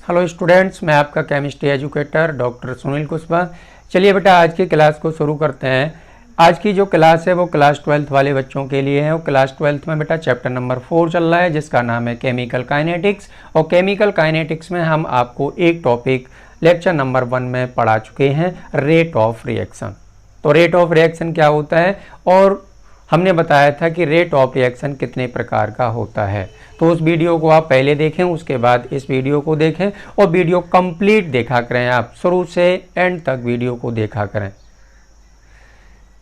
Hello students, मैं आपका chemistry educator doctor Sunil Kushwaha. चलिए बेटा, आज की क्लास को शुरू करते हैं। आज की जो क्लास है वो क्लास 12th वाले बच्चों के लिए है। वो क्लास 12th में बेटा चैप्टर नंबर 4 चल रहा है, जिसका नाम है केमिकल काइनेटिक्स। और केमिकल काइनेटिक्स में हम आपको एक टॉपिक लेक्चर नंबर 1 में पढ़ा चुके हैं, रेट ऑफ रिएक्शन। तो रेट ऑफ रिएक्शन क्या होता है, और हमने बताया था कि रेट ऑफ रिएक्शन कितने प्रकार का होता है। तो उस वीडियो को आप पहले देखें, उसके बाद इस वीडियो को देखें और वीडियो कंप्लीट देखा करें। आप शुरू से एंड तक वीडियो को देखा करें।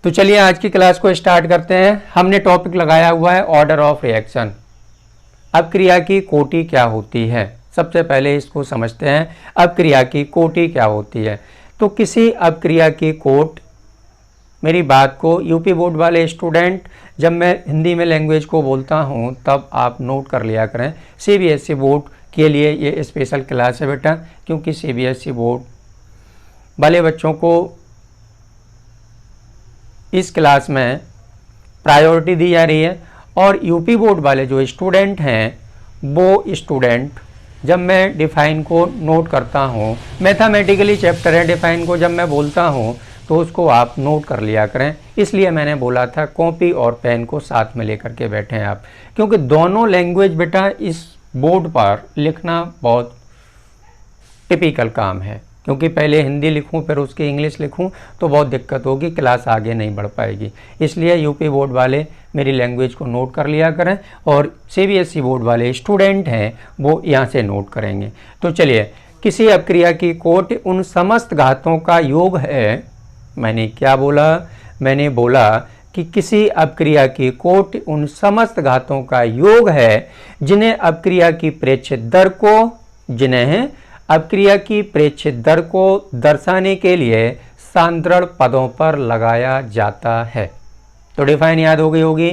तो चलिए आज की क्लास को स्टार्ट करते हैं। हमने टॉपिक लगाया हुआ है ऑर्डर ऑफ रिएक्शन। अपक्रिया की कोटि क्या होती है, सबसे पहले इसको समझते हैं। अपक्रिया की कोटि क्या होती है? तो किसी अपक्रिया की कोट, मेरी बात को यूपी बोर्ड वाले स्टूडेंट, जब मैं हिंदी में लैंग्वेज को बोलता हूं तब आप नोट कर लिया करें। सीबीएसई बोर्ड के लिए ये स्पेशल क्लास है बेटा, क्योंकि सीबीएसई बोर्ड वाले बच्चों को इस क्लास में प्रायोरिटी दी जा रही है। और यूपी बोर्ड वाले जो स्टूडेंट हैं, वो स्टूडेंट जब मैं डिफाइन को नोट करता हूँ, मैथमेटिकली चैप्टर है डिफाइन को, जब मैं बोलता हूँ तो उसको आप नोट कर लिया करें। इसलिए मैंने बोला था कॉपी और पेन को साथ में लेकर के बैठें आप, क्योंकि दोनों लैंग्वेज बेटा इस बोर्ड पर लिखना बहुत टिपिकल काम है। क्योंकि पहले हिंदी लिखूं फिर उसकी इंग्लिश लिखूं तो बहुत दिक्कत होगी, क्लास आगे नहीं बढ़ पाएगी। इसलिए यूपी बोर्ड वाले मेरी लैंग्वेज को नोट कर लिया करें, और सीबीएसई बोर्ड वाले स्टूडेंट हैं वो यहाँ से नोट करेंगे। तो चलिए, किसी अपक्रिया की कोट उन समस्त घातों का योग है। मैंने क्या बोला? मैंने बोला कि किसी अपक्रिया की कोट उन समस्त घातों का योग है जिन्हें अपक्रिया की प्रेक्षित दर को दर्शाने के लिए सांद्रण पदों पर लगाया जाता है। तो डिफाइन याद हो गई होगी।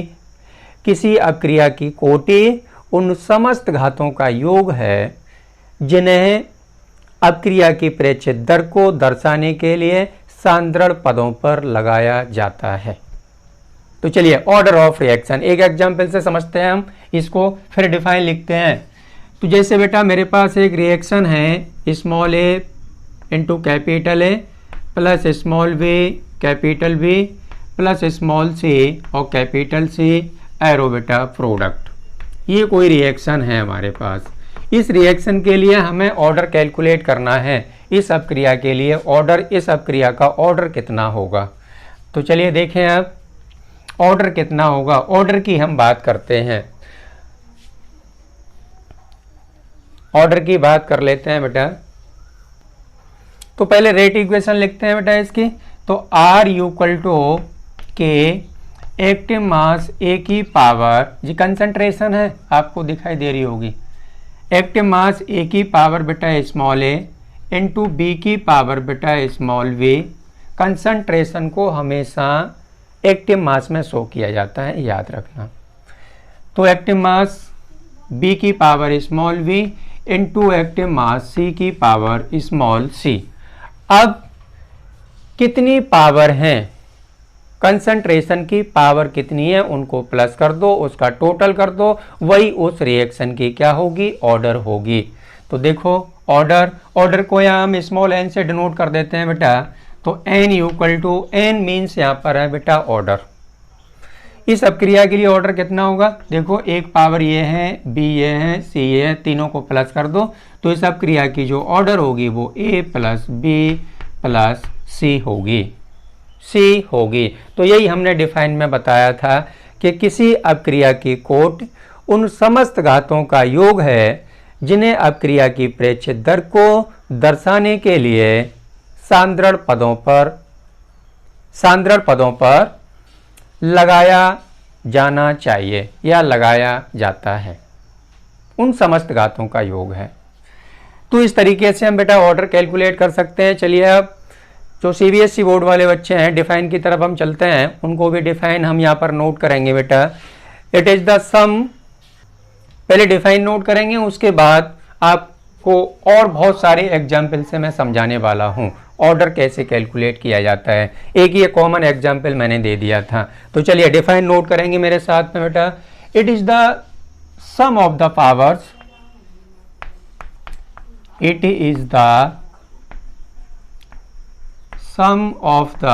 किसी अपक्रिया की कोटि उन समस्त घातों का योग है जिन्हें अपक्रिया की प्रेक्षित दर को दर्शाने के लिए सांद्रण पदों पर लगाया जाता है। तो चलिए, ऑर्डर ऑफ रिएक्शन एक एग्जाम्पल से समझते हैं हम इसको, फिर डिफाइन लिखते हैं। तो जैसे बेटा मेरे पास एक रिएक्शन है, small A into capital A plus small B capital B plus small C और कैपिटल सी, एरो बेटा प्रोडक्ट। ये कोई रिएक्शन है हमारे पास। इस रिएक्शन के लिए हमें ऑर्डर कैलकुलेट करना है। इस अपक्रिया के लिए ऑर्डर, इस अपक्रिया का ऑर्डर कितना होगा? तो चलिए देखें अब ऑर्डर कितना होगा। ऑर्डर की हम बात करते हैं, ऑर्डर की बात कर लेते हैं बेटा। तो पहले रेट इक्वेशन लिखते हैं बेटा इसकी। तो R इक्वल टू के एक्टिव मास ए की पावर, जी कंसंट्रेशन है, आपको दिखाई दे रही होगी। एक्टिव मास ए की पावर बेटा स्मॉल ए इंटू बी की पावर बेटा स्मॉल वी। कंसंट्रेशन को हमेशा एक्टिव मास में शो किया जाता है, याद रखना। तो एक्टिव मास बी की power small B into active mass C की पावर स्मॉल सी। अब कितनी पावर है, कंसंट्रेशन की पावर कितनी है, उनको प्लस कर दो, उसका टोटल कर दो, वही उस रिएक्शन की क्या होगी? ऑर्डर होगी। तो देखो ऑर्डर को यहाँ हम स्मॉल एन से डिनोट कर देते हैं बेटा। तो N equal to, N means यहाँ पर है बेटा ऑर्डर। इस अपक्रिया के लिए ऑर्डर कितना होगा? देखो एक पावर ये है, बी ये है, सी ये है, तीनों को प्लस कर दो। तो इस अपक्रिया की जो ऑर्डर होगी वो ए प्लस बी प्लस सी होगी। तो यही हमने डिफाइन में बताया था कि किसी अपक्रिया की कोट उन समस्त घातों का योग है जिन्हें अपक्रिया की प्रेक्षित दर को दर्शाने के लिए सांद्रण पदों पर लगाया जाना चाहिए या लगाया जाता है। उन समस्त घातों का योग है। तो इस तरीके से हम बेटा ऑर्डर कैलकुलेट कर सकते हैं। चलिए अब जो सीबीएसई बोर्ड वाले बच्चे हैं, डिफाइन की तरफ हम चलते हैं, उनको भी डिफाइन हम यहाँ पर नोट करेंगे बेटा। इट इज द सम, पहले डिफाइन नोट करेंगे, उसके बाद आपको और बहुत सारे एग्जाम्पल से मैं समझाने वाला हूँ ऑर्डर कैसे कैलकुलेट किया जाता है। एक ये कॉमन एग्जाम्पल मैंने दे दिया था। तो चलिए डिफाइन नोट करेंगे मेरे साथ में बेटा। It is the sum of the powers it is the sum of the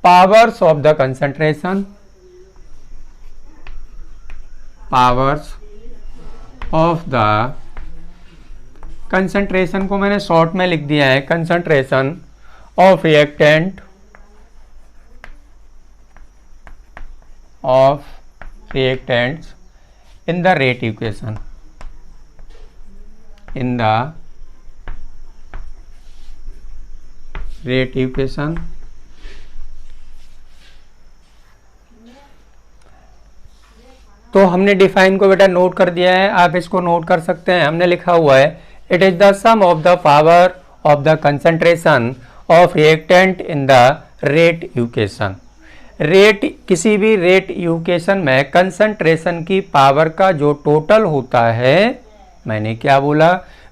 powers of the concentration, powers of the concentration को मैंने शॉर्ट में लिख दिया है concentration of reactant of reactants in the rate equation, in the rate equation. तो हमने define को बेटा नोट कर दिया है, आप इसको नोट कर सकते हैं। हमने लिखा हुआ है it is the sum of the power of the concentration of reactant in the rate equation. Rate, किसी भी रेट इक्वेशन में कंसंट्रेशन की पावर का जो टोटल होता है, मैंने क्या बोला,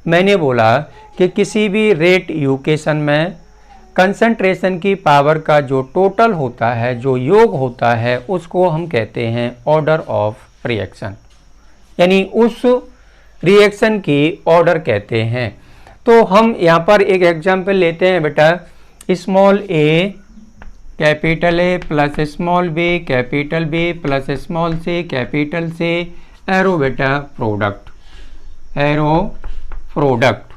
मैंने बोला कि किसी भी रेट इक्वेशन में कंसंट्रेशन की पावर का जो टोटल होता है, जो योग होता है, उसको हम कहते हैं ऑर्डर ऑफ रिएक्शन, यानी उस रिएक्शन की ऑर्डर कहते हैं। तो हम यहाँ पर एक एग्जांपल लेते हैं बेटा, small A capital A plus small B capital B plus small C capital C, arrow बेटा प्रोडक्ट, एरो प्रोडक्ट,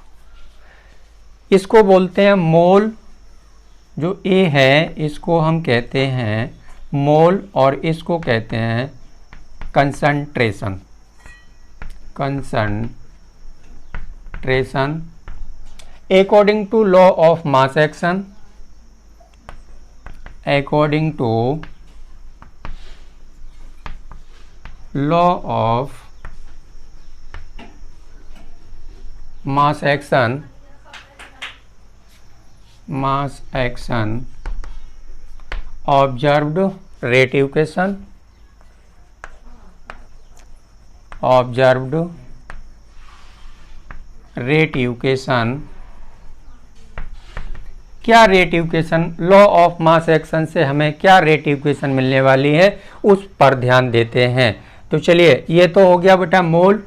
इसको बोलते हैं मोल। जो ए है इसको हम कहते हैं मोल और इसको कहते हैं concentration, concentration according to law of mass action, according to law of mass action, mass action observed rate equation, observed rate equation। क्या rate equation, law of mass action से हमें क्या रेट इक्वेशन मिलने वाली है उस पर ध्यान देते हैं। तो चलिए, ये तो हो गया बेटा मोल।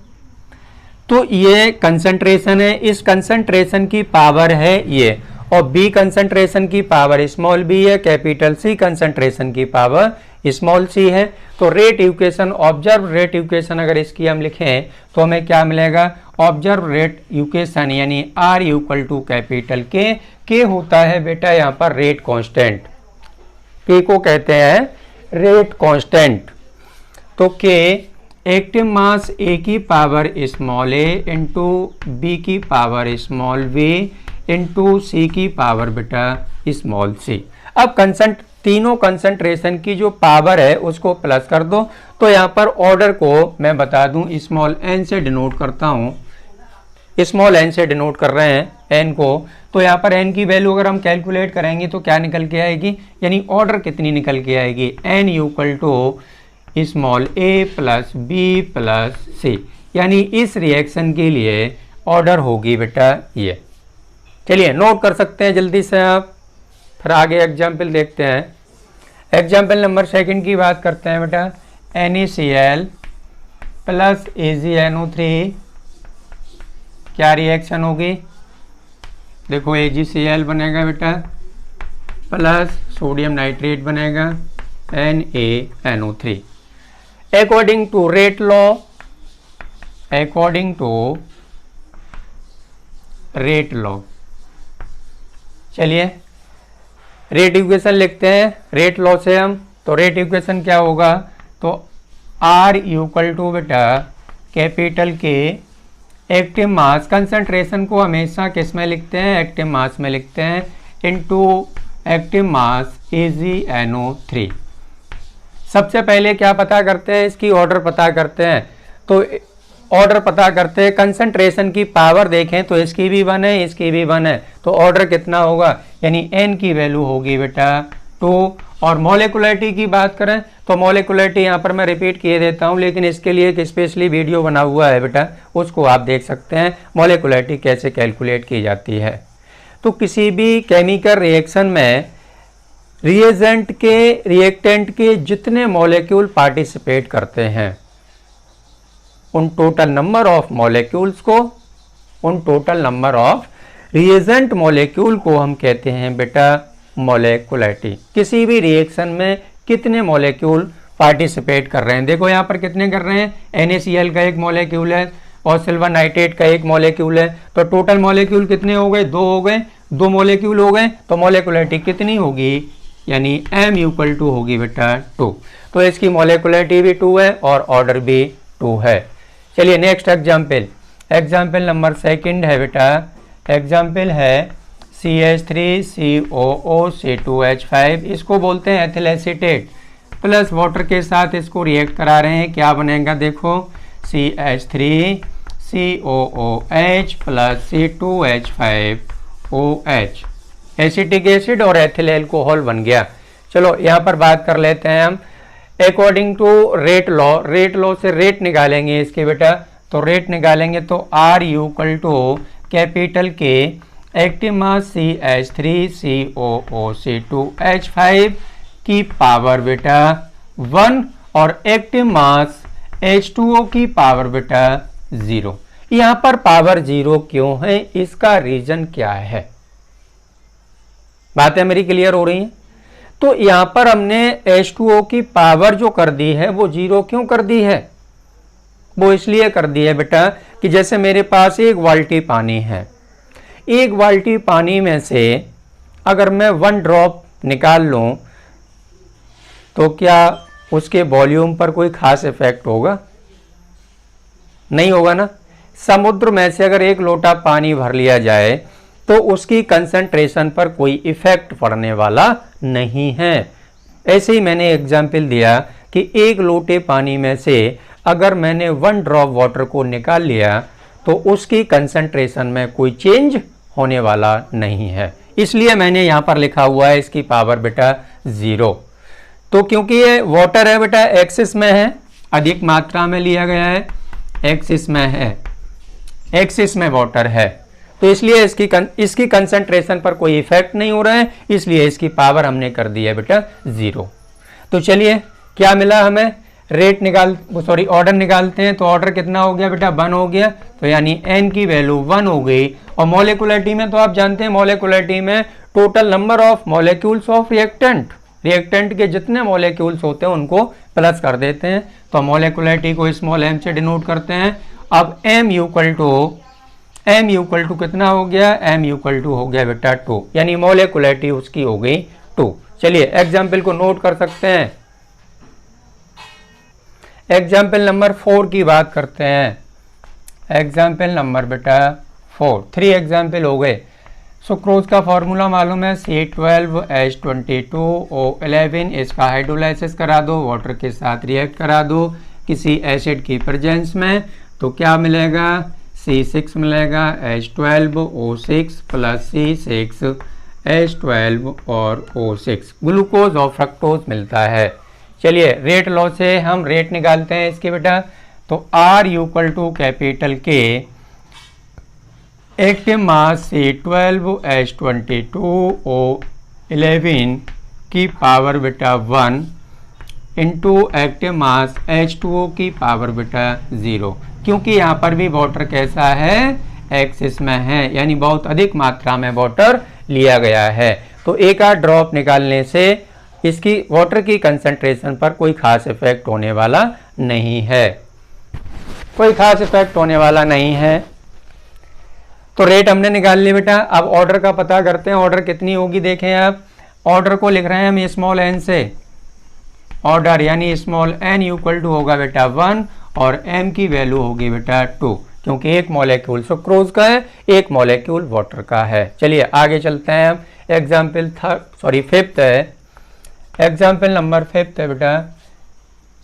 तो ये कंसंट्रेशन है, इस कंसंट्रेशन की पावर है ये, और बी कंसंट्रेशन की पावर स्मॉल बी है, कैपिटल सी कंसंट्रेशन की पावर स्मॉल सी है। तो rate equation, observe rate equation अगर इसकी हम लिखें तो हमें क्या मिलेगा, ऑब्जर्व रेट इक्वेशन यानी आर इक्वल टू कैपिटल के होता है बेटा यहाँ पर रेट कांस्टेंट, के को कहते हैं रेट कांस्टेंट। तो के एक्टिव मास ए की power small A into B की पावर स्मॉल बी इंटू सी की पावर बेटा स्मॉल सी। अब तीनों कंसंट्रेशन की जो पावर है उसको प्लस कर दो। तो यहाँ पर ऑर्डर को मैं बता दूं, स्मॉल एन से डिनोट करता हूँ, स्मॉल एन से डिनोट कर रहे हैं एन को। तो यहाँ पर एन की वैल्यू अगर हम कैलकुलेट करेंगे तो क्या निकल के आएगी, यानी ऑर्डर कितनी निकल के आएगी, n equal to small A plus B plus C, यानी इस रिएक्शन के लिए ऑर्डर होगी बेटा ये। चलिए नोट कर सकते हैं जल्दी से आप, फिर आगे एग्जाम्पल देखते हैं। एग्जाम्पल नंबर सेकंड की बात करते हैं बेटा, NaCl प्लस AgNO3 क्या रिएक्शन होगी, देखो AgCl बनेगा बेटा प्लस सोडियम नाइट्रेट बनेगा NaNO3 according to rate law, according to rate law. चलिए रेट इक्वेशन लिखते हैं रेट लॉ से हम। तो रेट इक्वेशन क्या होगा, तो R इक्वल टू बेटा कैपिटल के एक्टिव मास, कंसंट्रेशन को हमेशा किस में लिखते हैं, एक्टिव मास में लिखते हैं, इनटू एक्टिव मास AgNO3। सबसे पहले क्या पता करते हैं, इसकी ऑर्डर पता करते हैं। तो ऑर्डर पता करते हैं, कंसंट्रेशन की पावर देखें तो इसकी भी 1 है, इसकी भी 1 है, तो ऑर्डर कितना होगा, यानी n की वैल्यू होगी बेटा 2। और मॉलिक्युलरिटी की बात करें तो मॉलिक्युलरिटी यहाँ पर मैं रिपीट किए देता हूँ, लेकिन इसके लिए एक स्पेशली वीडियो बना हुआ है बेटा, उसको आप देख सकते हैं मॉलिक्युलरिटी कैसे कैलकुलेट की जाती है। तो किसी भी केमिकल रिएक्शन में रिएजेंट के, रिएक्टेंट के जितने मॉलिक्यूल पार्टिसिपेट करते हैं उन टोटल नंबर ऑफ मॉलिक्यूल्स को उन total number of reagent molecule को हम कहते हैं बेटा मॉलिक्युलरिटी। किसी भी रिएक्शन में कितने मॉलिक्यूल पार्टिसिपेट कर रहे हैं, देखो यहाँ पर कितने कर रहे हैं, NaCl का एक मॉलिक्यूल है और सिल्वर नाइट्रेट का एक मॉलिक्यूल है, तो टोटल मॉलिक्यूल कितने हो गए, 2 हो गए, 2 मॉलिक्यूल हो गए, तो मॉलिक्युलरिटी कितनी होगी, यानी m इक्वल टू होगी बेटा 2। तो इसकी मॉलिक्युलरिटी भी 2 है और ऑर्डर भी 2 है। चलिए नेक्स्ट एग्जाम्पल, एग्जाम्पल नंबर 2 है बेटा, एग्जाम्पल है CH3COO C2H5, इसको बोलते हैं एथिल एसीटेट, प्लस वाटर के साथ इसको रिएक्ट करा रहे हैं, क्या बनेगा देखो, CH3COOH plus C2H5OH, acetic acid और एथिल एल्कोहल बन गया। चलो यहाँ पर बात कर लेते हैं हम according to rate law, rate law से रेट निकालेंगे इसके बेटा, तो रेट निकालेंगे तो R equal to capital K active mass CH3COOC2H5 की पावर बेटा 1 और एक्टिव मास H2O की पावर बेटा 0। यहाँ पर पावर 0 क्यों है, इसका रीजन क्या है, बातें मेरी क्लियर हो रही हैं। तो यहाँ पर हमने H2O की पावर जो कर दी है वो 0 क्यों कर दी है, वो इसलिए कर दी है बेटा कि जैसे मेरे पास एक बाल्टी पानी है, एक बाल्टी पानी में से अगर मैं 1 ड्रॉप निकाल लूं तो क्या उसके वॉल्यूम पर कोई खास इफेक्ट होगा, नहीं होगा ना। समुद्र में से अगर 1 लोटा पानी भर लिया जाए तो उसकी कंसंट्रेशन पर कोई इफेक्ट पड़ने वाला नहीं है। ऐसे ही मैंने एग्जाम्पल दिया कि 1 लोटे पानी में से अगर मैंने 1 ड्रॉप वाटर को निकाल लिया तो उसकी कंसंट्रेशन में कोई चेंज होने वाला नहीं है, इसलिए मैंने यहाँ पर लिखा हुआ है इसकी पावर बेटा 0। तो क्योंकि ये वाटर है बेटा, एक्सिस में है, अधिक मात्रा में लिया गया है, एक्सिस में है, एक्सिस में वाटर है, तो इसलिए इसकी कंसंट्रेशन पर कोई इफेक्ट नहीं हो रहा है, इसलिए इसकी पावर हमने कर दी है बेटा 0। तो चलिए क्या मिला हमें, रेट ऑर्डर निकालते हैं, तो ऑर्डर कितना हो गया बेटा 1 हो गया, तो यानी n की वैल्यू 1 हो गई। और मॉलिक्युलरिटी में तो आप जानते हैं मॉलिक्युलरिटी में total number of molecules of reactant, reactant के जितने मॉलिक्यूल्स होते हैं उनको प्लस कर देते हैं, तो मॉलिक्युलरिटी को स्मॉल m से डिनोट करते हैं। अब m इक्वल टू कितना हो गया, m इक्वल टू हो गया बेटा 2, यानी मॉलिक्युलरिटी उसकी हो गई 2। चलिए एग्जाम्पल को नोट कर सकते हैं, एग्जाम्पल नंबर 4 की बात करते हैं, एग्जाम्पल नंबर बेटा 4, 3 एग्जाम्पल हो गए। सुक्रोज का फॉर्मूला मालूम है C12H22O11, इसका हाइड्रोलाइसिस करा दो, वाटर के साथ रिएक्ट करा दो किसी एसिड की प्रेजेंस में, तो क्या मिलेगा, C6 मिलेगा H12O6 प्लस C6H12 और O6, ग्लूकोज और फ्रक्टोज मिलता है। चलिए रेट लॉ से हम रेट निकालते हैं इसके बेटा, तो R equal to capital K active mass C12H22O11 की पावर बेटा 1 इंटू एक्टिव मास H2O की पावर बेटा 0, क्योंकि यहाँ पर भी वाटर कैसा है, एक्सिस में है, यानी बहुत अधिक मात्रा में वाटर लिया गया है, तो एक आध ड्रॉप निकालने से इसकी वाटर की कंसंट्रेशन पर कोई खास इफेक्ट होने वाला नहीं है, कोई खास इफेक्ट होने वाला नहीं है। तो रेट हमने निकाल लिया बेटा, अब ऑर्डर का पता करते हैं, ऑर्डर कितनी होगी देखें आप, ऑर्डर को लिख रहे हैं हम स्मॉल n से, ऑर्डर यानी स्मॉल n इक्वल टू होगा बेटा 1 और m की वैल्यू होगी बेटा 2, क्योंकि एक मॉलिक्यूल सुक्रोज का है, एक मॉलिक्यूल वाटर का है। चलिए आगे चलते हैं हम, एग्जाम्पल 5th है, एग्जाम्पल नंबर 5 है बेटा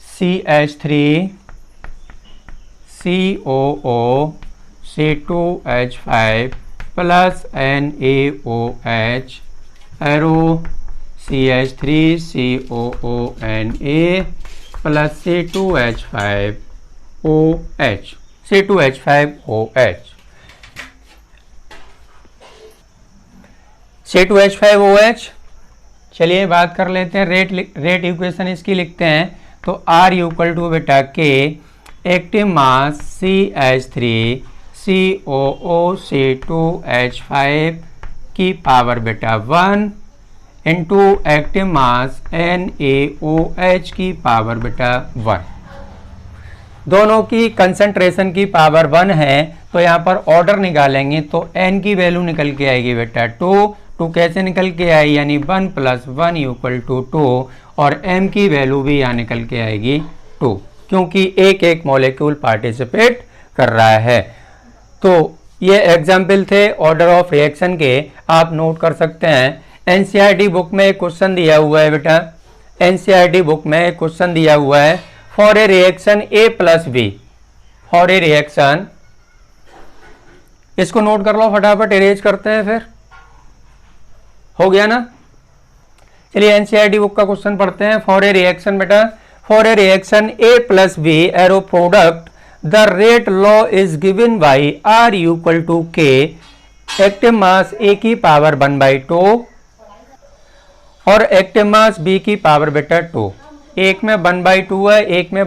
CH3COO C2H5 plus NaOH arrow CH3COONA plus C2H5OH, C2H5OH, C2H5OH। चलिए बात कर लेते हैं, रेट इक्वेशन इसकी लिखते हैं, तो R इक्वल टू बेटा के एक्टिव मास CH3 COOC2H5 की पावर बेटा 1 इंटू एक्टिव मास NaOH की पावर बेटा 1। दोनों की कंसंट्रेशन की पावर 1 है, तो यहाँ पर ऑर्डर निकालेंगे तो n की वैल्यू निकल के आएगी बेटा 2 कैसे निकल के आई, यानी 1 + 1 = 2, और m की वैल्यू भी यहाँ निकल के आएगी 2, क्योंकि एक एक मॉलिक्यूल पार्टिसिपेट कर रहा है। तो ये एग्जाम्पल थे ऑर्डर ऑफ रिएक्शन के, आप नोट कर सकते हैं। एनसीईआरटी बुक में एक क्वेश्चन दिया हुआ है बेटा, एनसीईआरटी बुक में एक क्वेश्चन दिया हुआ है, for a reaction A + B, for a reaction, इसको नोट कर लो फटाफट, इरेज करते हैं फिर, हो गया ना। चलिए एनसीईआरटी बुक का क्वेश्चन पढ़ते हैं। फॉर ए रिएक्शन बेटा, for a reaction A + B arrow product the rate law is given by R = K, active mass A की पावर 1/2 और एक्टिव मास B की पावर बेटा 2। एक में 1/2 है, एक में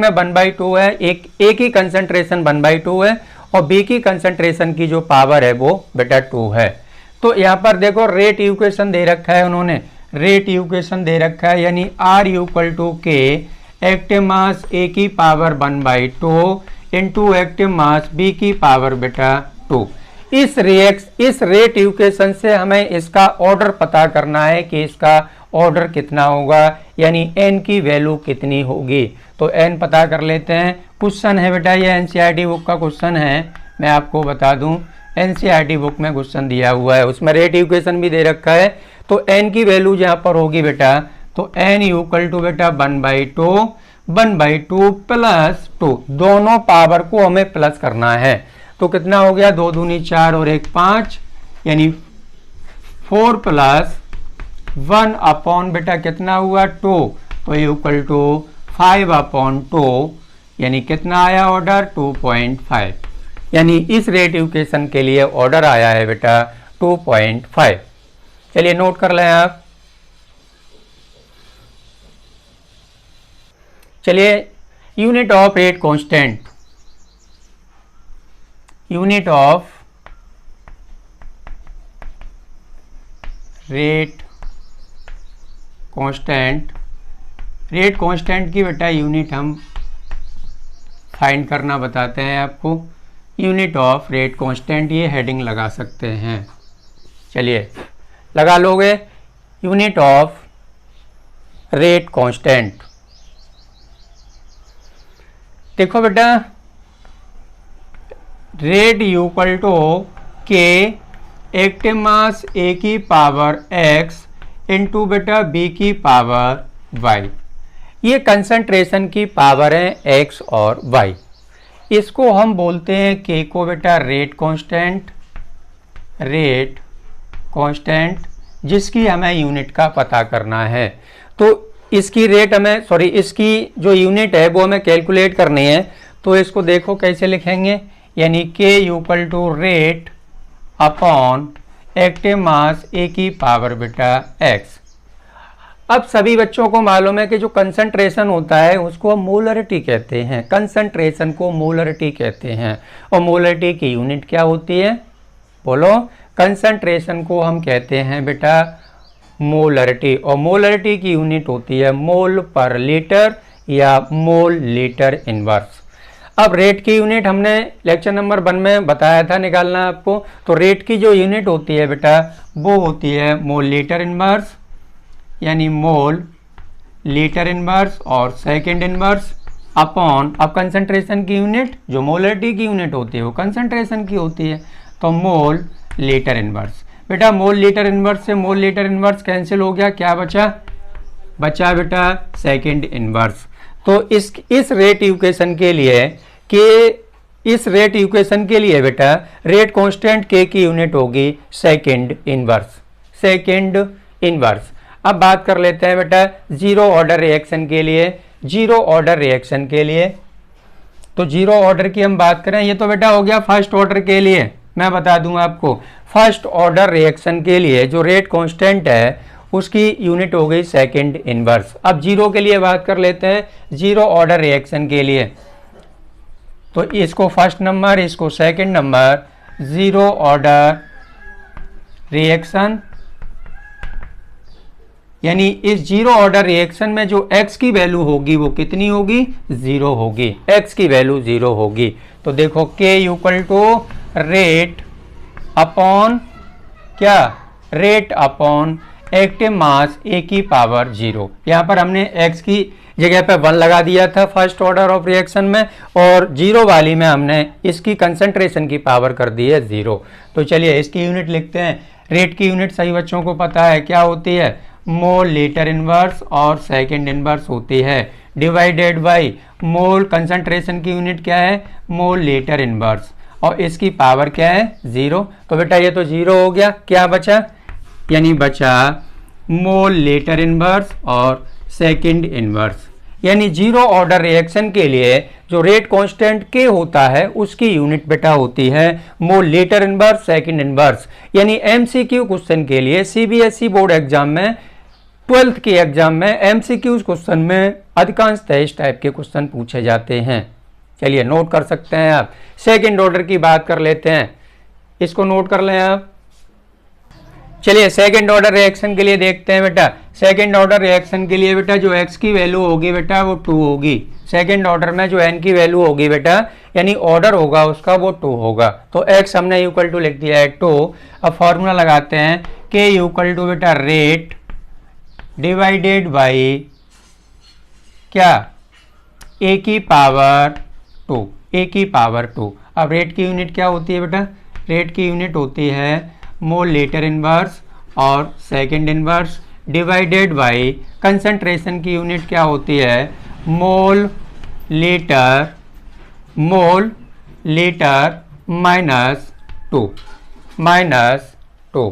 1/2 है, एक ही कंसंट्रेशन 1/2 है, और B की कंसंट्रेशन की जो पावर है वो बेटा 2 है। तो यहाँ पर देखो रेट इक्वेशन दे रखा है उन्होंने, रेट इक्वेशन दे रखा है, यानी R = K active mass A की पावर 1/2 इंटू एक्टिव मास B की पावर बेटा 2। इस रेट इक्वेशन से हमें इसका ऑर्डर पता करना है कि इसका ऑर्डर कितना होगा, यानी n की वैल्यू कितनी होगी। तो n पता कर लेते हैं। क्वेश्चन है बेटा, ये एनसीईआरटी बुक का क्वेश्चन है, मैं आपको बता दूं, एनसीईआरटी बुक में क्वेश्चन दिया हुआ है, उसमें रेट इक्वेशन भी दे रखा है। तो n की वैल्यू यहाँ पर होगी बेटा, तो n = बेटा 1/2 + 2, दोनों पावर को हमें प्लस करना है। तो कितना हो गया, 2 दूनी 4 और 1 5, यानी 4 + 1 अपॉन बेटा कितना हुआ 2, तो = 5/2, यानी कितना आया ऑर्डर 2.5, यानी इस रेट इक्वेशन के लिए ऑर्डर आया है बेटा 2.5। चलिए नोट कर लें आप। चलिए unit of rate constant, unit of rate constant, rate constant की बेटा यूनिट हम फाइंड करना बताते हैं आपको। यूनिट ऑफ रेट कांस्टेंट, ये हेडिंग लगा सकते हैं। चलिए लगा लोगे, यूनिट ऑफ रेट कांस्टेंट। देखो बेटा, rate = K active mass A की पावर x इंटू बेटा B की पावर y, ये कंसंट्रेशन की पावर है x और y। इसको हम बोलते हैं K को बेटा रेट कांस्टेंट, रेट कांस्टेंट, जिसकी हमें यूनिट का पता करना है। तो इसकी रेट हमें, इसकी जो यूनिट है वो हमें कैलकुलेट करनी है। तो इसको देखो कैसे लिखेंगे, यानी K = rate upon active mass A की पावर बेटा x। अब सभी बच्चों को मालूम है कि जो कंसंट्रेशन होता है उसको हम मोलरिटी कहते हैं, कंसंट्रेशन को मोलरिटी कहते हैं। और मोलरिटी की यूनिट क्या होती है, बोलो। कंसंट्रेशन को हम कहते हैं बेटा मोलरिटी, और मोलरिटी की यूनिट होती है मोल पर लीटर या मोल लीटर इनवर्स। अब रेट की यूनिट हमने लेक्चर नंबर 1 में बताया था निकालना आपको। तो रेट की जो यूनिट होती है बेटा वो होती है मोल लीटर इनवर्स, यानी मोल लीटर इनवर्स और सेकंड इनवर्स अपॉन, अब कंसंट्रेशन की यूनिट जो मोलरिटी की यूनिट होती है वो कंसंट्रेशन की होती है, तो मोल लीटर इनवर्स। बेटा मोल लीटर इनवर्स से मोल लीटर इनवर्स कैंसिल हो गया, क्या बचा, बचा बेटा सेकंड इनवर्स। तो इस रेट इक्वेशन के लिए इस रेट इक्वेशन के लिए बेटा रेट कांस्टेंट K की यूनिट होगी सेकंड इनवर्स, सेकंड इनवर्स। अब बात कर लेते हैं बेटा जीरो ऑर्डर रिएक्शन के लिए, जीरो ऑर्डर रिएक्शन के लिए। तो जीरो ऑर्डर की हम बात करें, ये तो बेटा हो गया फर्स्ट ऑर्डर के लिए। मैं बता दूं आपको, फर्स्ट ऑर्डर रिएक्शन के लिए जो रेट कांस्टेंट है उसकी यूनिट हो गई सेकंड इनवर्स। अब जीरो के लिए बात कर लेते हैं, जीरो ऑर्डर रिएक्शन के लिए। तो इसको फर्स्ट नंबर, इसको second number, zero order reaction, यानी इस जीरो ऑर्डर रिएक्शन में जो x की वैल्यू होगी वो कितनी होगी, जीरो होगी, x की वैल्यू जीरो होगी। तो देखो k equal to rate upon क्या, rate upon active mass a की पावर जीरो। यहाँ पर हमने x की जगह पे 1 लगा दिया था फर्स्ट ऑर्डर ऑफ रिएक्शन में, और जीरो वाली में हमने इसकी कंसंट्रेशन की पावर कर दी है जीरो। तो चलिए इसकी यूनिट लिखते हैं। रेट की यूनिट सही बच्चों को पता है क्या होती है, मोल लीटर इनवर्स और सेकंड इनवर्स होती है, डिवाइडेड बाय मोल कंसंट्रेशन की यूनिट क्या है, मोल लीटर इनवर्स, और इसकी पावर क्या है, जीरो। तो बेटा ये तो जीरो हो गया, क्या बचा, यानी बचा मोल लीटर इनवर्स और सेकंड इनवर्स। यानी जीरो ऑर्डर रिएक्शन के लिए जो रेट कांस्टेंट के होता है उसकी यूनिट बेटा होती है mole litre inverse second inverse. यानी एमसीक्यू क्वेश्चन के लिए सीबीएसई बोर्ड एग्जाम में, 12th के एग्जाम में एमसीक्यू क्वेश्चन में अधिकांशतः इस टाइप के क्वेश्चन पूछे जाते हैं। चलिए नोट कर सकते हैं आप। सेकंड ऑर्डर की बात कर लेते हैं, इसको नोट कर लें आप। चलिए सेकंड ऑर्डर रिएक्शन के लिए देखते हैं बेटा। सेकंड ऑर्डर रिएक्शन के लिए बेटा जो x की वैल्यू होगी बेटा वो 2 होगी। सेकंड ऑर्डर में जो n की वैल्यू होगी बेटा, यानी ऑर्डर होगा उसका वो 2 होगा। तो x हमने इक्वल टू लिख दिया है 2। अब फॉर्मूला लगाते हैं, k इक्वल टू बेटा रेट डिवाइडेड बाई क्या, a की पावर 2, a की पावर 2। अब रेट की यूनिट क्या होती है बेटा, रेट की यूनिट होती है मोल लीटर इनवर्स और second inverse, divided by concentration की यूनिट क्या होती है, मोल लीटर माइनस 2।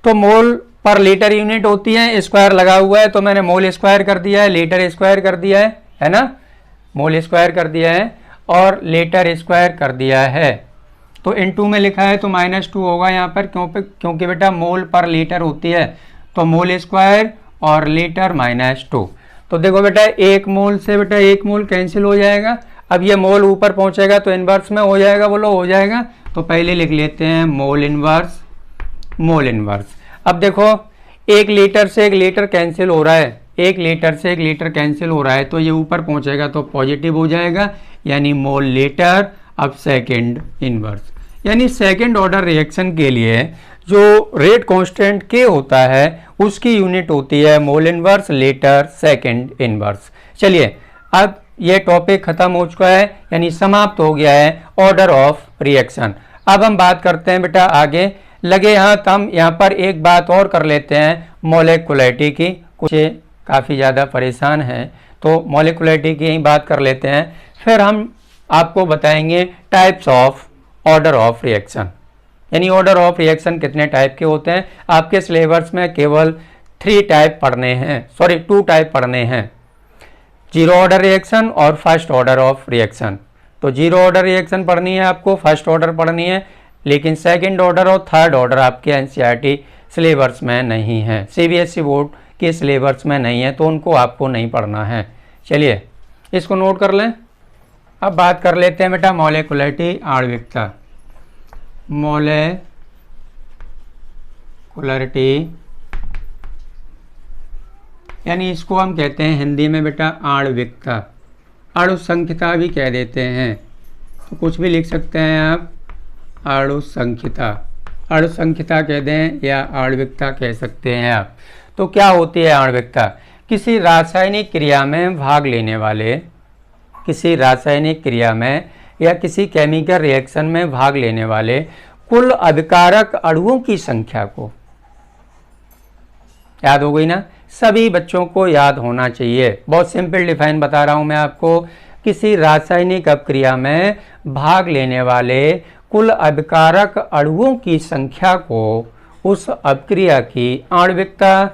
तो मोल पर लीटर यूनिट होती है, स्क्वायर लगा हुआ है तो मैंने मोल स्क्वायर कर दिया है, लीटर स्क्वायर कर दिया है ना, मोल स्क्वायर कर दिया है और लीटर स्क्वायर कर दिया है। तो इनटू में लिखा है तो -2 होगा यहाँ पर, क्योंकि बेटा मोल पर लीटर होती है, तो मोल स्क्वायर और लीटर -2। तो देखो बेटा एक मोल से बेटा एक मोल कैंसिल हो जाएगा। अब ये मोल ऊपर पहुँचेगा तो इन्वर्स में हो जाएगा, बोलो हो जाएगा। तो पहले लिख लेते हैं मोल इन्वर्स। अब देखो एक लीटर से एक लीटर कैंसिल हो रहा है, एक लीटर से एक लीटर कैंसिल हो रहा है, तो ये ऊपर पहुँचेगा तो पॉजिटिव हो जाएगा, यानी मोल लीटर। अब सेकंड इनवर्स, यानी सेकंड ऑर्डर रिएक्शन के लिए जो रेट कांस्टेंट के होता है उसकी यूनिट होती है mole inverse litre second inverse. चलिए अब ये टॉपिक खत्म हो चुका है, यानी समाप्त हो गया है ऑर्डर ऑफ रिएक्शन। अब हम बात करते हैं बेटा आगे लगे हाथ, हम यहाँ पर एक बात और कर लेते हैं मॉलिक्युलरिटी की। कुछ काफ़ी ज़्यादा परेशान हैं तो मॉलिक्युलरिटी की ही बात कर लेते हैं, फिर हम आपको बताएंगे types of order of reaction. यानी ऑर्डर ऑफ रिएक्शन कितने टाइप के होते हैं। आपके सिलेबस में केवल 2 टाइप पढ़ने हैं, जीरो ऑर्डर रिएक्शन और फर्स्ट ऑर्डर ऑफ रिएक्शन। तो जीरो ऑर्डर रिएक्शन पढ़नी है आपको, फर्स्ट ऑर्डर पढ़नी है, लेकिन सेकंड ऑर्डर और थर्ड ऑर्डर आपके एनसीईआरटी सिलेबस में नहीं है, सीबीएसई बोर्ड के सिलेबस में नहीं है, तो उनको आपको नहीं पढ़ना है। चलिए इसको नोट कर लें। अब बात कर लेते हैं बेटा मॉलिक्युलरिटी, आणविकता। मॉलिक्युलरिटी यानी इसको हम कहते हैं हिंदी में बेटा आणविकता, अणुसंख्यता भी कह देते हैं, तो कुछ भी लिख सकते हैं आप, अणुसंख्यता कह दें या आणविकता कह सकते हैं आप। तो क्या होती है आणविकता, किसी रासायनिक क्रिया में भाग लेने वाले, किसी रासायनिक क्रिया में या किसी केमिकल रिएक्शन में भाग लेने वाले कुल अभिकारक अणुओं की संख्या को, याद हो गई ना, सभी बच्चों को याद होना चाहिए। बहुत सिंपल डिफाइन बता रहा हूं मैं आपको, किसी रासायनिक अपक्रिया में भाग लेने वाले कुल अभिकारक अणुओं की संख्या को उस अपक्रिया की आणविकता,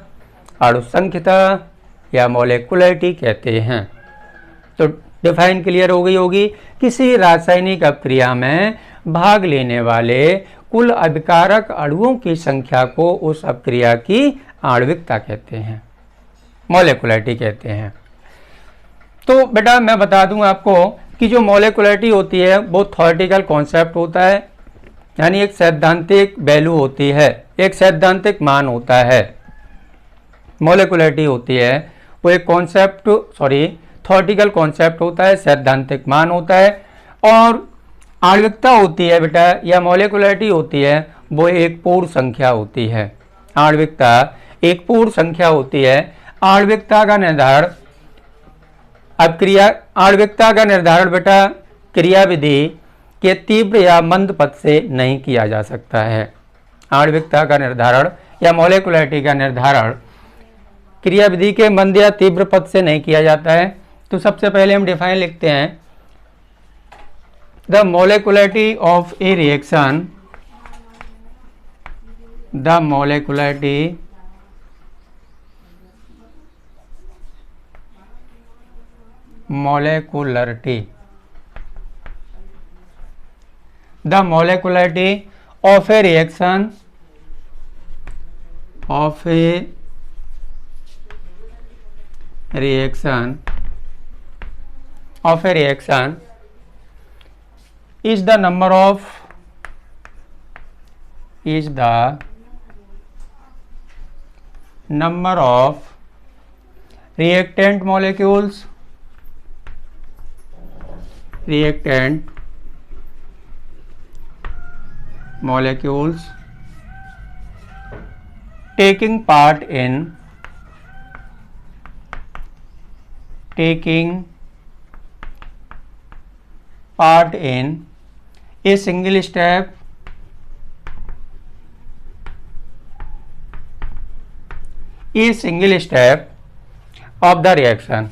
अणुसंख्यता या मॉलिक्युलरिटी कहते हैं। तो डिफाइन क्लियर हो गई होगी, किसी रासायनिक अपक्रिया में भाग लेने वाले कुल अभिकारक अणुओं की संख्या को उस अपक्रिया की आणविकता कहते हैं, मॉलिक्युलरिटी कहते हैं। तो बेटा मैं बता दूं आपको, कि जो मॉलिक्युलरिटी होती है वो थ्योरेटिकल कॉन्सेप्ट होता है, यानी एक सैद्धांतिक वैल्यू होती है, एक सैद्धांतिक मान होता है। मॉलिक्युलरिटी होती है वो एक कॉन्सेप्ट थ्योरेटिकल कॉन्सेप्ट होता है, सैद्धांतिक मान होता है। और आणविकता होती है बेटा, या मॉलिक्युलरिटी होती है वो एक पूर्ण संख्या होती है। आणविकता एक पूर्ण संख्या होती है। आणविकता का निर्धारण आणविकता का निर्धारण बेटा क्रियाविधि के तीव्र या मंद पद से नहीं किया जा सकता है। आणविकता का निर्धारण या मॉलिक्युलरिटी का निर्धारण क्रियाविधि के मंद या तीव्र पद से नहीं किया जाता है। तो सबसे पहले हम डिफाइन लिखते हैं, the molecularity of a reaction, the molecularity the molecularity of a reaction is the number of reactant molecules taking part in a single step of the reaction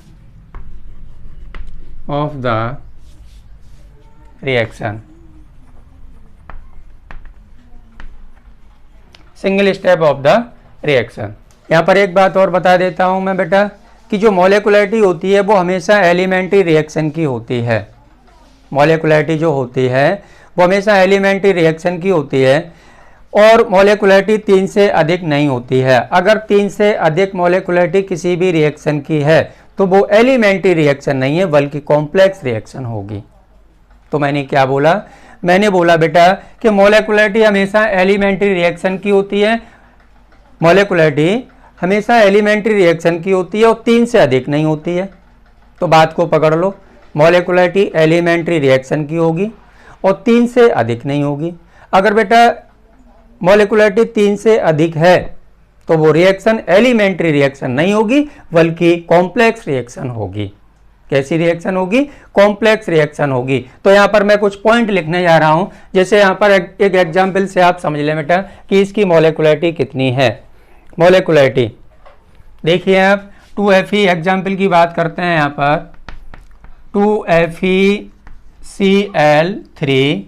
single step of the reaction. यहाँ पर एक बात और बता देता हूँ मैं बेटा कि जो मॉलिक्युलरिटी होती है वो हमेशा एलिमेंट्री रिएक्शन की होती है। मॉलिक्युलरिटी जो होती है वो हमेशा एलिमेंट्री रिएक्शन की होती है और मॉलिक्युलरिटी 3 से अधिक नहीं होती है। अगर 3 से अधिक मॉलिक्युलरिटी किसी भी रिएक्शन की है तो वो एलिमेंट्री रिएक्शन नहीं है बल्कि कॉम्प्लेक्स रिएक्शन होगी। तो मैंने क्या बोला? मैंने बोला बेटा कि मॉलिक्युलरिटी हमेशा एलिमेंट्री रिएक्शन की होती है। मॉलिक्युलरिटी हमेशा एलिमेंट्री रिएक्शन की होती है और 3 से अधिक नहीं होती है। तो बात को पकड़ लो, मॉलिक्युलरिटी एलिमेंट्री रिएक्शन की होगी और 3 से अधिक नहीं होगी। अगर बेटा मॉलिक्युलरिटी 3 से अधिक है तो वो रिएक्शन एलिमेंट्री रिएक्शन नहीं होगी बल्कि कॉम्प्लेक्स रिएक्शन होगी। कैसी रिएक्शन होगी? कॉम्प्लेक्स रिएक्शन होगी। तो यहाँ पर मैं कुछ पॉइंट लिखने जा रहा हूँ, जैसे यहाँ पर एक एग्जाम्पल से आप समझ लें बेटा कि इसकी मॉलिक्युलरिटी कितनी है। मॉलिक्युलरिटी देखिए आप 2Fe एग्जाम्पल की बात करते हैं। यहाँ पर 2FeCl3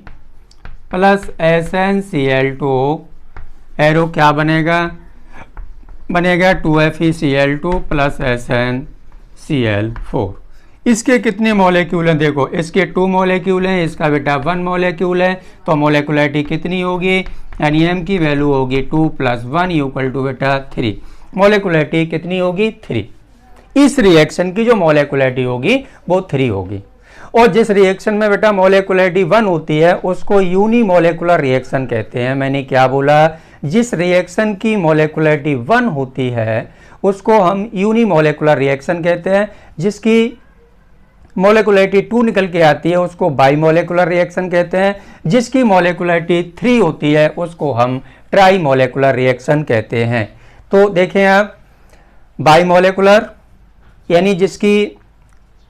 प्लस SnCl2 एरो क्या बनेगा? बनेगा 2FeCl2 प्लस SnCl4। इसके कितने मॉलिक्यूल हैं? देखो इसके 2 मॉलिक्यूल हैं, इसका बेटा 1 मॉलिक्यूल है। तो मॉलिक्युलरिटी कितनी होगी? यानी m की वैल्यू होगी 2 + 1 = बेटा 3। मॉलिक्युलरिटी कितनी होगी? 3। इस रिएक्शन की जो मॉलिक्युलरिटी होगी वो 3 होगी। और जिस रिएक्शन में बेटा मॉलिक्युलरिटी 1 होती है उसको यूनिमॉलिक्युलर रिएक्शन कहते हैं। मैंने क्या बोला? जिस रिएक्शन की मॉलिक्युलरिटी 1 होती है उसको हम यूनिमॉलिक्युलर रिएक्शन कहते हैं। जिसकी मॉलिक्युलरिटी 2 निकल के आती है उसको बाईमॉलिक्युलर रिएक्शन कहते हैं। जिसकी मॉलिक्युलरिटी 3 होती है उसको हम ट्राईमॉलिक्युलर रिएक्शन कहते हैं। तो देखें आप, बाईमॉलिक्युलर यानी जिसकी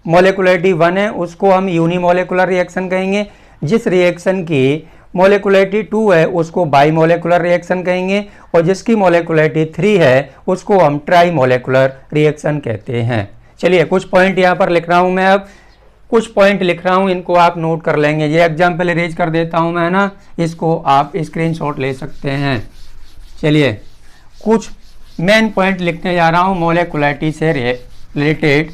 मॉलिक्युलरिटी 1 है उसको हम यूनिमॉलिक्युलर रिएक्शन कहेंगे। जिस रिएक्शन की मॉलिक्युलरिटी 2 है उसको बाईमॉलिक्युलर रिएक्शन कहेंगे और जिसकी मॉलिक्युलरिटी 3 है उसको हम ट्राईमॉलिक्युलर रिएक्शन कहते हैं। चलिए कुछ पॉइंट यहाँ पर लिख रहा हूँ मैं, अब कुछ पॉइंट लिख रहा हूँ, इनको आप नोट कर लेंगे। ये एग्जाम्पल इरेज कर देता हूँ मैं ना, इसको आप स्क्रीनशॉट ले सकते हैं। चलिए कुछ मेन पॉइंट लिखने जा रहा हूँ मॉलिक्युलरिटी से रिलेटेड।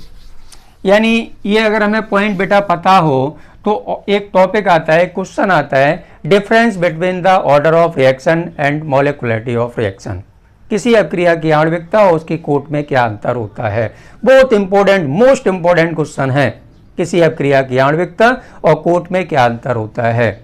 यानी ये अगर हमें पॉइंट बेटा पता हो तो एक टॉपिक आता है, क्वेश्चन आता है, difference between the order of reaction and molecularity of reaction. किसी अभिक्रिया की आणविकता और उसकी कोट में क्या अंतर होता है। बहुत इंपॉर्टेंट, मोस्ट इंपॉर्टेंट क्वेश्चन है। किसी अभिक्रिया की आणविकता और कूट में क्या अंतर होता है।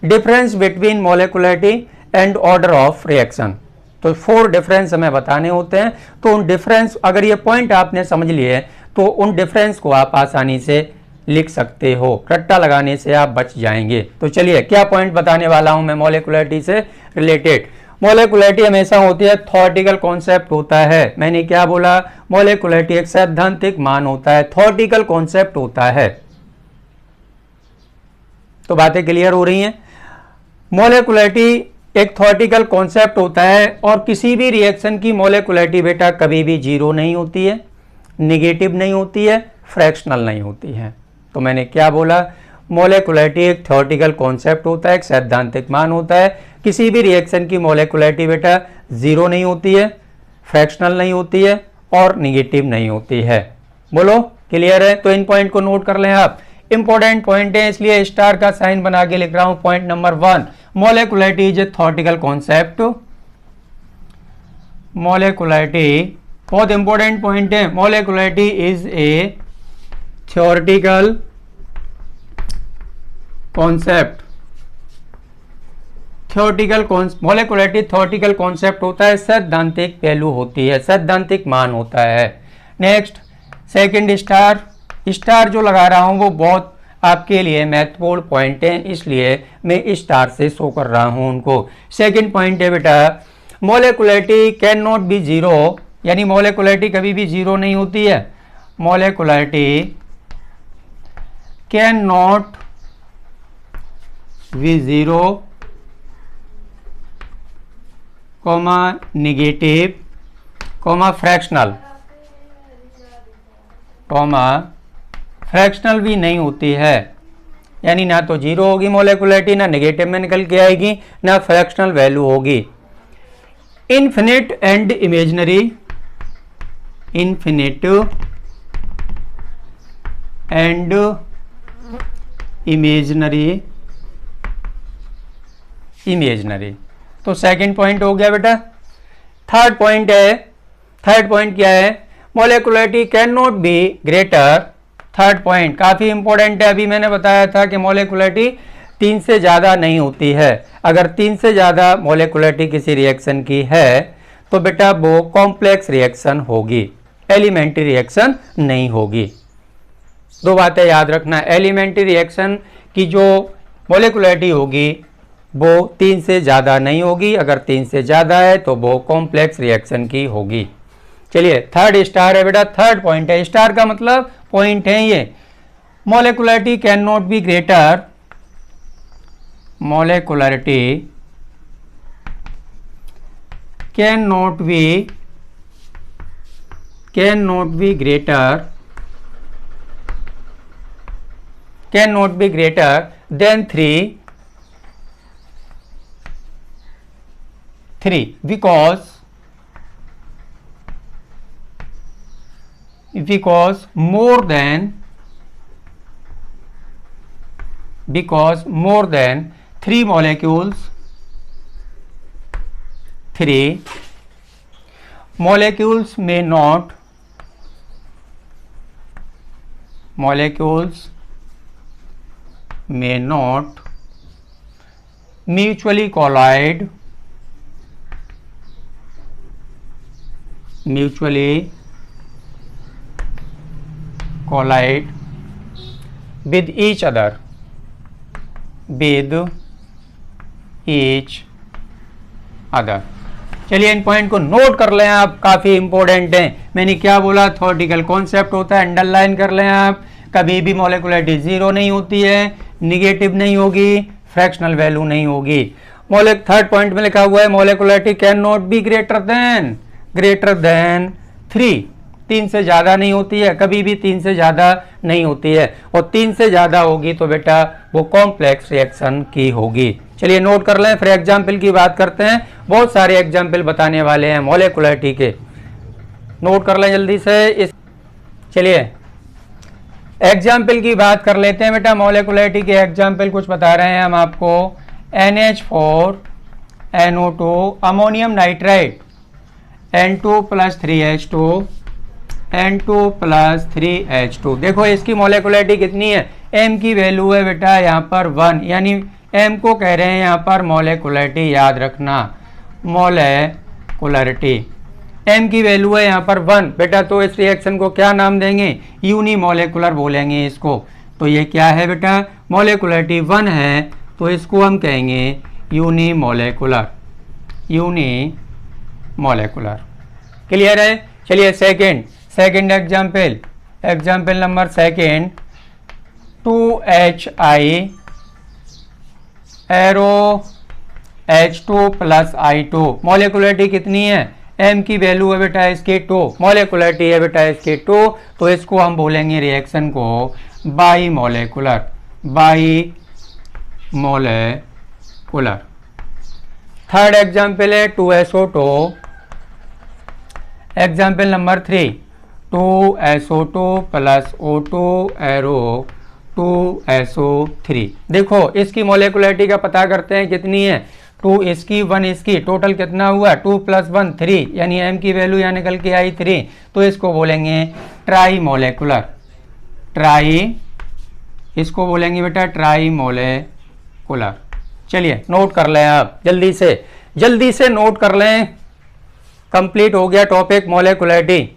Difference between molecularity and order of reaction, तो 4 डिफरेंस हमें बताने होते हैं। तो उन डिफरेंस, अगर ये पॉइंट आपने समझ लिए तो उन डिफरेंस को आप आसानी से लिख सकते हो, रट्टा लगाने से आप बच जाएंगे। तो चलिए क्या पॉइंट बताने वाला हूं मैं मोलिकुलरिटी से रिलेटेड। मोलिकुलरिटी हमेशा होती है थ्योरेटिकल कॉन्सेप्ट होता है। मैंने क्या बोला, मोलिकुलरिटी एक सैद्धांतिक मान होता है, थ्योरेटिकल कॉन्सेप्ट होता है। तो बातें क्लियर हो रही हैं। मोलिकुलरिटी एक थ्योरेटिकल कॉन्सेप्ट होता है और किसी भी रिएक्शन की मोलिकुलरिटी बेटा कभी भी जीरो नहीं होती है, निगेटिव नहीं होती है, फ्रैक्शनल नहीं होती है। तो मैंने क्या बोला, मोलिकुलरिटी एक थ्योरेटिकल कॉन्सेप्ट होता है, एक सैद्धांतिक मान होता है। किसी भी रिएक्शन की मोलिकुलरिटी बेटा जीरो नहीं होती है, फ्रैक्शनल नहीं होती है और निगेटिव नहीं होती है। बोलो क्लियर है। तो इन पॉइंट को नोट कर लें आप, इंपॉर्टेंट पॉइंट है, इसलिए स्टार का साइन बना के लिख रहा हूं। Point number 1, molecularity is a theoretical concept. Molecularity बहुत इंपॉर्टेंट पॉइंट है, molecularity is a theoretical concept. Molecularity theoretical concept होता है, सैद्धांतिक पहलू होती है, सैद्धांतिक मान होता है। नेक्स्ट सेकंड स्टार जो लगा रहा हूं वो बहुत आपके लिए महत्वपूर्ण पॉइंट है, इसलिए मैं स्टार से शो कर रहा हूं उनको। सेकंड पॉइंट है बेटा, molecularity can not be zero, यानी मोलिकुलरिटी कभी भी जीरो नहीं होती है। Molecularity can not be zero, comma negative, comma fractional, comma fractional भी नहीं होती है। यानी ना तो जीरो होगी मोलिकुलरिटी, ना नेगेटिव में निकल के आएगी, ना फ्रैक्शनल वैल्यू होगी। Infinite and imaginary, infinite and imaginary. तो सेकंड पॉइंट हो गया बेटा। थर्ड पॉइंट क्या है, molecularity can not be greater. Third point काफी इंपॉर्टेंट है, अभी मैंने बताया था कि मोलिकुलरिटी 3 से ज्यादा नहीं होती है। अगर 3 से ज्यादा मोलिकुलरिटी किसी रिएक्शन की है तो बेटा वो कॉम्प्लेक्स रिएक्शन होगी, एलिमेंट्री रिएक्शन नहीं होगी। 2 बातें याद रखना, एलिमेंट्री रिएक्शन की जो मोलिकुलरिटी होगी वो 3 से ज़्यादा नहीं होगी, अगर 3 से ज़्यादा है तो वो कॉम्प्लेक्स रिएक्शन की होगी। चलिए थर्ड स्टार है बेटा, थर्ड पॉइंट है, स्टार का मतलब पॉइंट है ये। Molecularity can not be greater, molecularity can not be greater than 3 because more than 3 molecules may not mutually collide with each other, चलिए इन पॉइंट को नोट कर लें आप, काफी इंपॉर्टेंट है। मैंने क्या बोला, थ्योरेटिकल कॉन्सेप्ट होता है, अंडरलाइन कर लें आप। कभी भी मोलिकुलरिटी जीरो नहीं होती है, निगेटिव नहीं होगी, फ्रैक्शनल वैल्यू नहीं होगी। थर्ड पॉइंट में लिखा हुआ है molecularity can not be greater than 3 से ज्यादा नहीं होती है, कभी भी 3 से ज्यादा नहीं होती है, और 3 से ज्यादा होगी तो बेटा वो कॉम्प्लेक्स रिएक्शन की होगी। चलिए नोट कर लें, फिर एग्जाम्पल की बात करते हैं। बहुत सारे एग्जाम्पल बताने वाले हैं मोलिकुलरिटी के, नोट कर लें जल्दी से। चलिए एग्जाम्पल की बात कर लेते हैं बेटा। मोलिकुलरिटी के एग्जाम्पल कुछ बता रहे हैं हम आपको। NH4NO2 ammonium nitride, N2 + 3H2 N2 plus 3H2। देखो इसकी मोलिकुलरिटी कितनी है, M की वैल्यू है बेटा यहाँ पर 1, यानी M को कह रहे हैं यहाँ पर मोलिकुलरिटी, याद रखना मोलिकुलरिटी। M की वैल्यू है यहाँ पर 1 बेटा, तो इस रिएक्शन को क्या नाम देंगे, यूनिमोलिकुलर बोलेंगे इसको। तो ये क्या है बेटा, मोलिकुलरिटी 1 है, तो इसको हम कहेंगे यूनिमोलिकुलर, यूनिमोलिकुलर। क्लियर है। चलिए second example number second, 2HI arrow H2 plus I2। Molecularity कितनी है, M की वैल्यू है बेटा इसकी 2, मोलिकुलरिटी है बेटा इसकी 2, तो इसको हम बोलेंगे रिएक्शन को बाई मोलिकुलर। थर्ड एग्जाम्पल है 2SO2, example number 3, 2SO2 plus O2 arrow 2SO3। देखो इसकी मोलिकुलरिटी का पता करते हैं कितनी है, 2 इसकी 1 इसकी, टोटल कितना हुआ 2 प्लस 1 3, यानी M की वैल्यू यहाँ निकल के आई 3, तो इसको बोलेंगे ट्राई मोलिकुलर। इसको बोलेंगे बेटा ट्राई मोलिकुलर। चलिए नोट कर लें आप, जल्दी से नोट कर लें। कंप्लीट हो गया टॉपिक मोलिकुलरिटी।